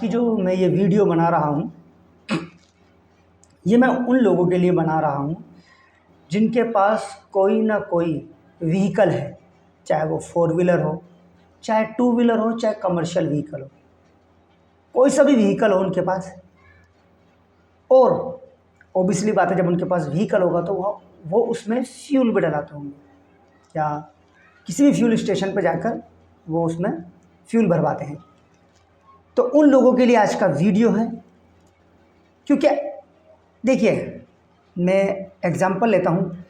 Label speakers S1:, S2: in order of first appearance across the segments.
S1: की जो मैं ये वीडियो बना रहा हूँ, ये मैं उन लोगों के लिए बना रहा हूँ जिनके पास कोई ना कोई व्हीकल है, चाहे वो 4 व्हीलर हो, चाहे 2 व्हीलर हो, चाहे कमर्शियल व्हीकल हो, कोई सा भी व्हीकल हो उनके पास। और ऑब्वियसली बात है, जब उनके पास व्हीकल होगा तो वो उसमें फ्यूल भी डलाते होंगे, या किसी भी फ्यूल स्टेशन पर जाकर वो उसमें फ्यूल भरवाते हैं। तो उन लोगों के लिए आज का वीडियो है। क्योंकि देखिए, मैं एग्जांपल लेता हूँ,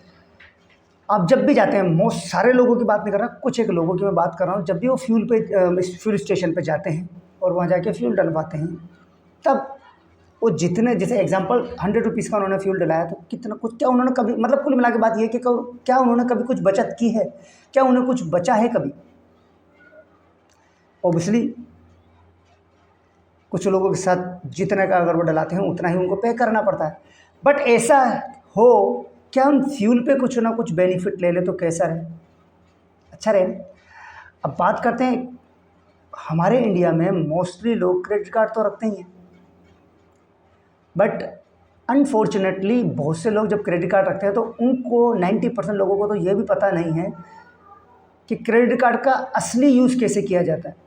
S1: आप जब भी जाते हैं, मोस्ट सारे लोगों की बात नहीं कर रहा, कुछ एक लोगों की मैं बात कर रहा हूँ, जब भी वो फ्यूल स्टेशन पे जाते हैं और वहाँ जाके फ्यूल डलवाते हैं, तब वो जितने, जैसे एग्जांपल 100 रुपीज़ का उन्होंने फ्यूल डलाया, तो कितना कुछ, क्या उन्होंने कभी, मतलब कुल मिला के बात ये है कि क्या उन्होंने कभी कुछ बचत की है, क्या उन्हें कुछ बचा है कभी? ऑब्वियसली कुछ लोगों के साथ जितने का अगर वो डलाते हैं उतना ही उनको पे करना पड़ता है। बट ऐसा हो, क्या हम फ्यूल पे कुछ ना कुछ बेनिफिट ले ले तो कैसा रहे, अच्छा रहे। अब बात करते हैं, हमारे इंडिया में मोस्टली लोग क्रेडिट कार्ड तो रखते ही हैं, बट अनफॉर्चुनेटली बहुत से लोग जब क्रेडिट कार्ड रखते हैं तो उनको 90% लोगों को तो ये भी पता नहीं है कि क्रेडिट कार्ड का असली यूज़ कैसे किया जाता है।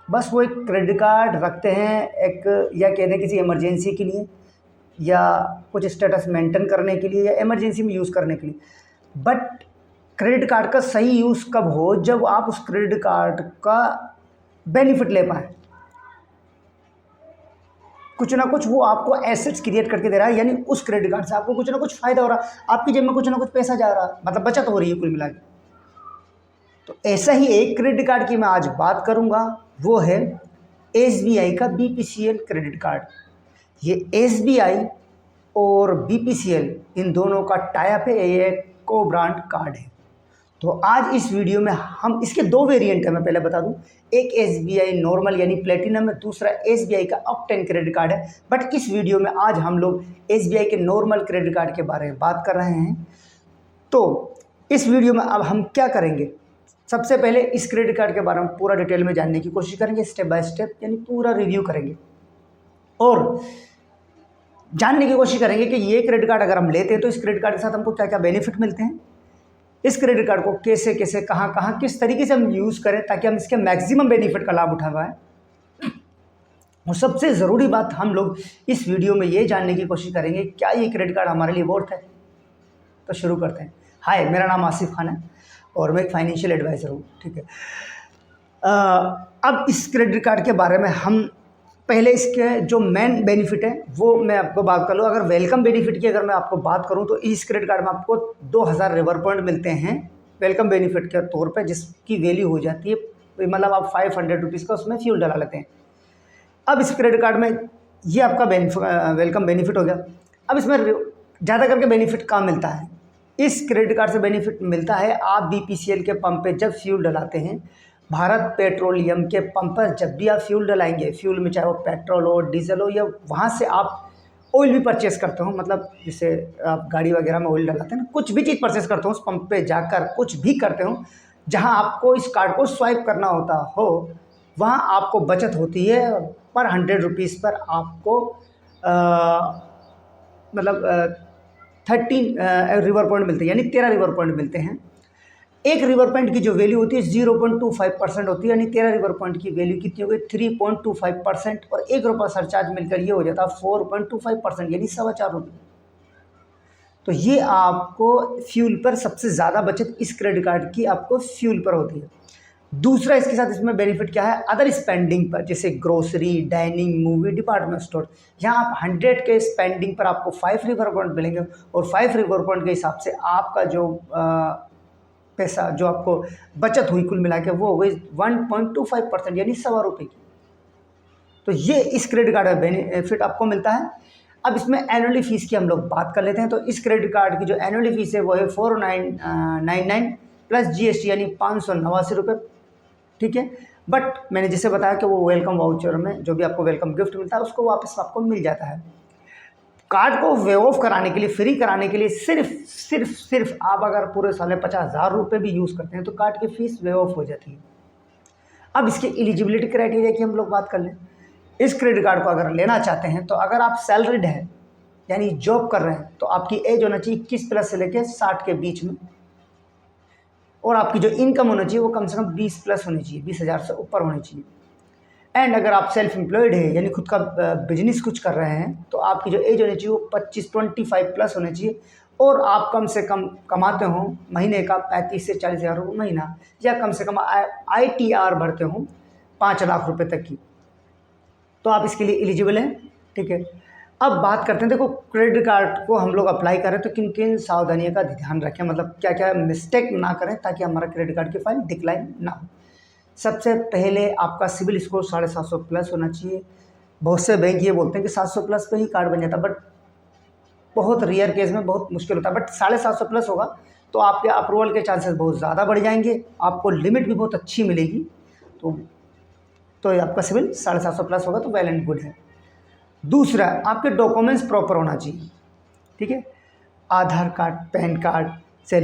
S1: बस वो एक क्रेडिट कार्ड रखते हैं, एक, या कहते हैं किसी इमरजेंसी के लिए, या कुछ स्टेटस मेंटेन करने के लिए, या इमरजेंसी में यूज़ करने के लिए। बट क्रेडिट कार्ड का सही यूज़ कब हो, जब आप उस क्रेडिट कार्ड का बेनिफिट ले पाएँ, कुछ ना कुछ वो आपको एसेट्स क्रिएट करके दे रहा है, यानी उस क्रेडिट कार्ड से आपको कुछ ना कुछ फ़ायदा हो रहा है, आपकी जेब में कुछ ना कुछ पैसा जा रहा है, मतलब बचत हो रही है कुल मिला के। तो ऐसा ही एक क्रेडिट कार्ड की मैं आज बात करूंगा, वो है एसबीआई का बीपीसीएल क्रेडिट कार्ड। ये एसबीआई और बीपीसीएल इन दोनों का टाइप है, ये को ब्रांड कार्ड है। तो आज इस वीडियो में हम, इसके 2 वेरिएंट है, मैं पहले बता दूं, एक एसबीआई नॉर्मल यानी प्लेटिनम है, दूसरा एसबीआई का ऑक्टेन क्रेडिट कार्ड है। बट इस वीडियो में आज हम लोग एसबीआई के नॉर्मल क्रेडिट कार्ड के बारे में बात कर रहे हैं। तो इस वीडियो में अब हम क्या करेंगे, सबसे पहले इस क्रेडिट कार्ड के बारे में पूरा डिटेल में जानने की कोशिश करेंगे, स्टेप बाय स्टेप, यानी पूरा रिव्यू करेंगे और जानने की कोशिश करेंगे कि ये क्रेडिट कार्ड अगर हम लेते हैं तो इस क्रेडिट कार्ड के साथ हमको क्या क्या बेनिफिट मिलते हैं, इस क्रेडिट कार्ड को कैसे कैसे, कहाँ कहाँ, किस तरीके से हम यूज़ करें ताकि हम इसके मैक्सिमम बेनिफिट का लाभ उठा पाएँ। और सबसे ज़रूरी बात, हम लोग इस वीडियो में ये जानने की कोशिश करेंगे क्या ये क्रेडिट कार्ड हमारे लिए वर्थ है। तो शुरू करते हैं। हाय, मेरा नाम आसिफ खान है और मैं एक फाइनेंशियल एडवाइज़र हूँ, ठीक है। अब इस क्रेडिट कार्ड के बारे में हम पहले इसके जो मेन बेनिफिट है वो मैं आपको बात कर लूँ। अगर वेलकम बेनिफिट की अगर मैं आपको बात करूँ तो इस क्रेडिट कार्ड में आपको 2000 रिवर पॉइंट मिलते हैं वेलकम बेनिफिट के तौर पे, जिसकी वैल्यू हो जाती है, मतलब आप 500 रुपीज़ का उसमें फ्यूल डला लेते हैं। अब इस क्रेडिट कार्ड में ये आपका वेलकम बेनिफिट हो गया। अब इसमें ज़्यादा करके बेनिफिट कहाँ मिलता है, इस क्रेडिट कार्ड से बेनिफिट मिलता है, आप बीपीसीएल के पंप पे जब फ्यूल डलाते हैं, भारत पेट्रोलियम के पंप पर जब भी आप फ्यूल डलाएंगे, फ्यूल में चाहे वो पेट्रोल हो, डीजल हो, या वहाँ से आप ऑयल भी परचेस करते हो, मतलब जैसे आप गाड़ी वगैरह में ऑयल डलाते हैं ना, कुछ भी चीज़ परचेस करते हो, उस पंप पे जाकर कुछ भी करते हो, जहाँ आपको इस कार्ड को स्वाइप करना होता हो, वहाँ आपको बचत होती है। पर 100 रुपीज़ पर आपको मतलब 13 रिवर पॉइंट मिलते हैं, यानी 13 रिवर पॉइंट मिलते हैं। एक रिवर पॉइंट की जो वैल्यू होती है 0.25% होती है, यानी 13 रिवर पॉइंट की वैल्यू कितनी हो गई, 3.25%, और ₹1 सरचार्ज मिलकर ये हो जाता है 4.25%, यानी 4.25 रुपये। तो ये आपको फ्यूल पर सबसे ज़्यादा बचत इस क्रेडिट कार्ड की आपको फ्यूल पर होती है। दूसरा इसके साथ इसमें बेनिफिट क्या है, अदर स्पेंडिंग पर, जैसे grocery, dining, movie, department store, यहाँ आप 100 के स्पेंडिंग पर आपको 5 रिवर पॉइंट मिलेंगे, और 5 रिवर पॉइंट के हिसाब से आपका जो पैसा जो आपको बचत हुई कुल मिला के वो हो गई 1.25%, यानी ₹1.25 की। तो ये इस क्रेडिट कार्ड में बेनिफिट आपको मिलता है। अब इसमें एनुअली फ़ीस की हम लोग बात कर लेते हैं। तो इस क्रेडिट कार्ड की जो एनुअली फ़ीस है वो है 4999 प्लस जीएसटी, यानी 589 रुपये, ठीक है। बट मैंने जैसे बताया कि वो वेलकम वाउचर में जो भी आपको वेलकम गिफ्ट मिलता है उसको वापस आपको मिल जाता है। कार्ड को वेव ऑफ कराने के लिए, फ्री कराने के लिए सिर्फ आप अगर पूरे साल में 50,000 रुपये भी यूज़ करते हैं तो कार्ड की फ़ीस वेव ऑफ हो जाती है। अब इसके एलिजिबिलिटी क्राइटेरिया की हम लोग बात कर लें। इस क्रेडिट कार्ड को अगर लेना चाहते हैं तो अगर आप सैलरीड हैं यानी जॉब कर रहे हैं तो आपकी एज होना चाहिए 21+ से लेकर 60 के बीच में, और आपकी जो इनकम होना चाहिए वो कम से कम 20+ होनी चाहिए, 20,000 से ऊपर होनी चाहिए। एंड अगर आप सेल्फ एम्प्लॉयड है यानी खुद का बिजनेस कुछ कर रहे हैं तो आपकी जो एज होनी चाहिए वो 25+ होनी चाहिए, और आप कम से कम कमाते हो महीने का 35 से 40,000 रुपये महीना, या कम से कम ITR भरते हो 5 लाख रुपए तक की, तो आप इसके लिए एलिजिबल हैं। ठीक है, अब बात करते हैं, देखो क्रेडिट कार्ड को हम लोग अप्लाई करें तो किन किन सावधानियों का ध्यान रखें, मतलब क्या क्या मिस्टेक ना करें ताकि हमारा क्रेडिट कार्ड की फाइल डिक्लाइन ना हो। सबसे पहले आपका सिविल स्कोर 750+ होना चाहिए। बहुत से बैंक ये बोलते हैं कि 700+ पे ही कार्ड बन जाता है, बट बहुत रेयर केस में बहुत मुश्किल होता है, बट 750+ होगा तो आपके अप्रूवल के चांसेस बहुत ज़्यादा बढ़ जाएंगे, आपको लिमिट भी बहुत अच्छी मिलेगी। तो ये आपका सिविल 750+ होगा तो वेल एंड गुड है। दूसरा, आपके डॉक्यूमेंट्स प्रॉपर होना चाहिए। ठीक है, आधार कार्ड पैन कार्ड से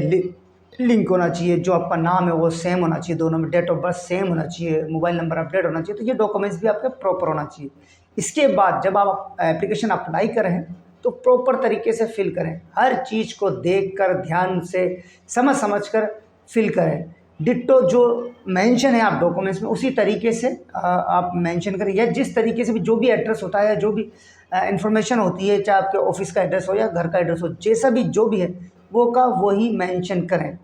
S1: लिंक होना चाहिए, जो आपका नाम है वो सेम होना चाहिए, दोनों में डेट ऑफ बर्थ सेम होना चाहिए, मोबाइल नंबर अपडेट होना चाहिए, तो ये डॉक्यूमेंट्स भी आपके प्रॉपर होना चाहिए। इसके बाद जब आप एप्लीकेशन अप्लाई करें तो प्रॉपर तरीके से फिल करें, हर चीज़ को देखकर ध्यान से समझ कर फिल करें। डिट्टो जो मेंशन है आप डॉक्यूमेंट्स में उसी तरीके से आप मेंशन करें, या जिस तरीके से भी जो भी एड्रेस होता है, जो भी इंफॉर्मेशन होती है, चाहे आपके ऑफिस का एड्रेस हो या घर का एड्रेस हो, जैसा भी जो भी है वो का वही मेंशन करें।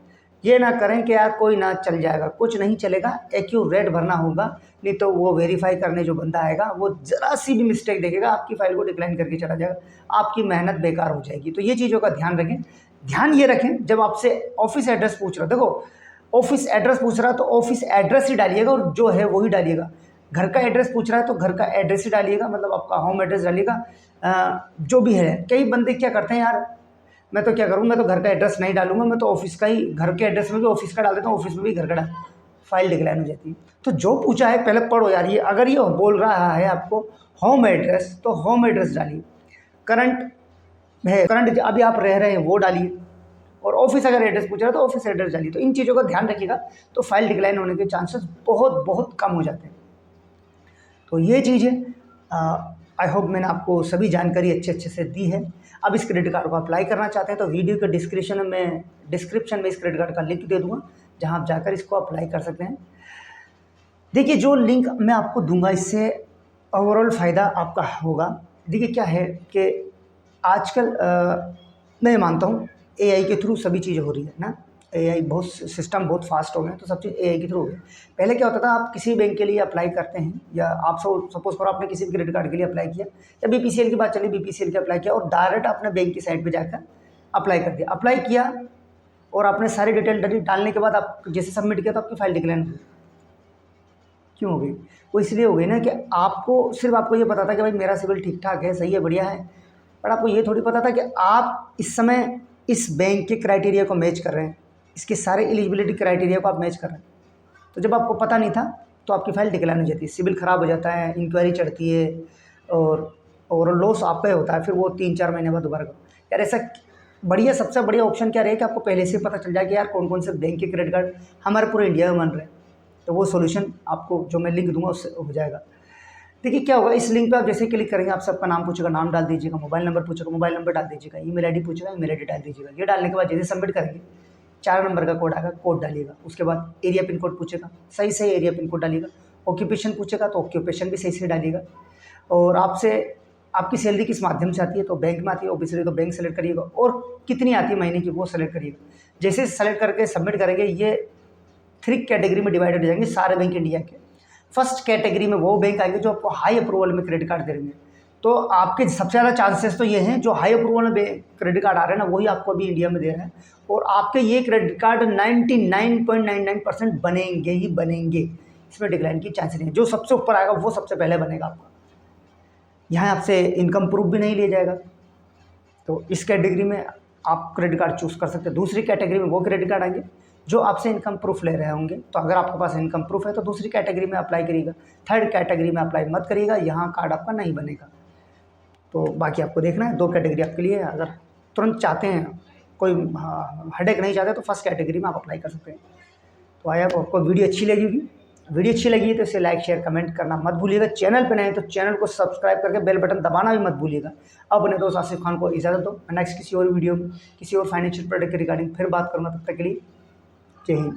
S1: ये ना करें कि यार कोई ना चल जाएगा, कुछ नहीं चलेगा, एक्यूरेट भरना होगा, नहीं तो वो वेरीफाई करने जो बंदा आएगा वो ज़रा सी भी मिस्टेक देखेगा आपकी फ़ाइल को डिक्लाइन करके चला जाएगा, आपकी मेहनत बेकार हो जाएगी। तो ये चीज़ों का ध्यान रखें। ध्यान ये रखें, जब आपसे ऑफिस एड्रेस पूछ रहा, देखो ऑफिस एड्रेस पूछ रहा तो ऑफिस एड्रेस ही डालिएगा और जो है वो ही डालिएगा। घर का एड्रेस पूछ रहा है तो घर का एड्रेस ही डालिएगा, मतलब आपका होम एड्रेस डालिएगा। जो भी है, कई बंदे क्या करते हैं, यार मैं तो क्या करूँ, मैं तो घर का एड्रेस नहीं डालूंगा, मैं तो ऑफिस का ही, घर के एड्रेस में भी ऑफिस का डाल देता हूँ, ऑफिस में भी घर का डाल, फाइल डिक्लाइन हो जाती है। तो जो पूछा है पहले पढ़ो यार, ये अगर ये बोल रहा है आपको होम एड्रेस तो होम एड्रेस डालिए, करंट है करंट अभी आप रह रहे हैं वो डालिए, और ऑफिस अगर एड्रेस पूछ रहा है तो ऑफिस एड्रेस डालिए। तो इन चीज़ों का ध्यान रखिएगा तो फाइल डिक्लाइन होने के चांसेस बहुत बहुत कम हो जाते हैं। तो ये चीज़ है, आई होप मैंने आपको सभी जानकारी अच्छे से दी है। अब इस क्रेडिट कार्ड को अप्लाई करना चाहते हैं तो वीडियो के डिस्क्रिप्शन में इस क्रेडिट कार्ड का लिंक दे दूँगा, जहाँ आप जाकर इसको अप्लाई कर सकते हैं। देखिए जो लिंक मैं आपको दूंगा इससे ओवरऑल फ़ायदा आपका होगा। देखिए क्या है कि आजकल मैं मानता हूँ AI के थ्रू सभी चीज़ें हो रही है ना, AI बहुत सिस्टम बहुत फास्ट हो गए हैं, तो सब चीज़ AI के थ्रू हो गई। पहले क्या होता था, आप किसी बैंक के लिए अप्लाई करते हैं, या आप सपोज करो आपने किसी क्रेडिट कार्ड के लिए अप्लाई किया, या BPCL की बात चली, BPCL के अप्लाई किया और डायरेक्ट आपने बैंक की साइट पर जाकर अप्लाई कर दिया, अप्लाई किया और आपने सारी डिटेल डालने के बाद आप जैसे सबमिट किया तो आपकी फाइल डिक्लाइन हो गई। क्यों हो गई? वो इसलिए हो गई ना कि आपको ये पता था कि भाई मेरा सिविल ठीक ठाक है, सही है, बढ़िया है, पर आपको ये थोड़ी पता था कि आप इस समय इस बैंक के क्राइटेरिया को मैच कर रहे हैं, इसके सारे एलिजिबिलिटी क्राइटेरिया को आप मैच कर रहे हैं। तो जब आपको पता नहीं था तो आपकी फ़ाइल डिक्लाइन हो जाती है, सिविल ख़राब हो जाता है, इंक्वायरी चढ़ती है और लॉस आपका ही होता है, फिर वो 3-4 महीने बाद दोबारा करो। यार ऐसा बढ़िया, सबसे बढ़िया ऑप्शन क्या रहे कि आपको पहले से पता चल जाए कि यार कौन कौन से बैंक के क्रेडिट कार्ड हमारे पूरे इंडिया में बन रहे हैं, तो वो सोल्यूशन आपको जो मैं लिंक दूंगा उससे हो जाएगा। देखिए क्या होगा, इस लिंक पे आप जैसे क्लिक करेंगे आप सबका नाम पूछेगा, नाम डाल दीजिएगा, मोबाइल नंबर पूछेगा, मोबाइल नंबर डाल दीजिएगा, ईमेल आईडी पूछेगा, ईमेल आईडी डाल दीजिएगा। ये डालने के बाद जैसे सबमिट करेंगे 4 नंबर का कोड आएगा, कोड डालिएगा। उसके बाद एरिया पिन कोड पूछेगा, सही से एरिया पिन कोड डालिएगा। ऑक्यूपेशन पूछेगा तो ऑक्यूपेशन भी सही से डालिएगा। और आपसे आपकी सैलरी किस माध्यम से आती है, तो बैंक में आती है ऑब्वियसली, तो बैंक सेलेक्ट करिएगा, और कितनी आती है महीने की वो सेलेक्ट करिएगा। जैसे सेलेक्ट करके सबमिट करेंगे ये 3 कैटेगरी में डिवाइडेड हो जाएंगे सारे बैंक इंडिया के। फर्स्ट कैटेगरी में वो बैंक आएंगे जो आपको हाई अप्रूवल में क्रेडिट कार्ड दे देंगे। तो आपके सबसे ज़्यादा चांसेस तो ये हैं जो हाई अप्रूवल में क्रेडिट कार्ड आ रहे हैं ना, वही आपको अभी इंडिया में दे रहे हैं, और आपके ये क्रेडिट कार्ड 99.99% बनेंगे ही बनेंगे, इसमें डिक्लाइन की चांसेस नहीं है। जो सबसे ऊपर आएगा वो सबसे पहले बनेगा आपका। यहाँ आपसे इनकम प्रूफ भी नहीं लिया जाएगा, तो इस कैटेगरी में आप क्रेडिट कार्ड चूज़ कर सकते हैं। दूसरी कैटेगरी में वो क्रेडिट कार्ड आएंगे जो आपसे इनकम प्रूफ ले रहे होंगे, तो अगर आपके पास इनकम प्रूफ है तो दूसरी कैटेगरी में अप्लाई करिएगा। थर्ड कैटेगरी में अप्लाई मत करिएगा, यहाँ कार्ड आपका नहीं बनेगा। तो बाकी आपको देखना है, 2 कैटेगरी आपके लिए है। अगर तुरंत चाहते हैं, कोई हेडेक नहीं चाहते, तो फर्स्ट कैटेगरी में आप अप्लाई कर सकते हैं। तो आया आपको वीडियो अच्छी लगेगी, वीडियो अच्छी लगी है तो इसे लाइक शेयर कमेंट करना मत भूलिएगा। चैनल पर नए तो चैनल को सब्सक्राइब करके बेल बटन दबाना भी मत भूलिएगा। अब अपने दोस्त आसिफ खान को इजाज़त दो। नेक्स्ट किसी और वीडियो में किसी और फाइनेंशियल प्रोडक्ट के रिगार्डिंग फिर बात करूँगा। तब तक के लिए जय हिंद।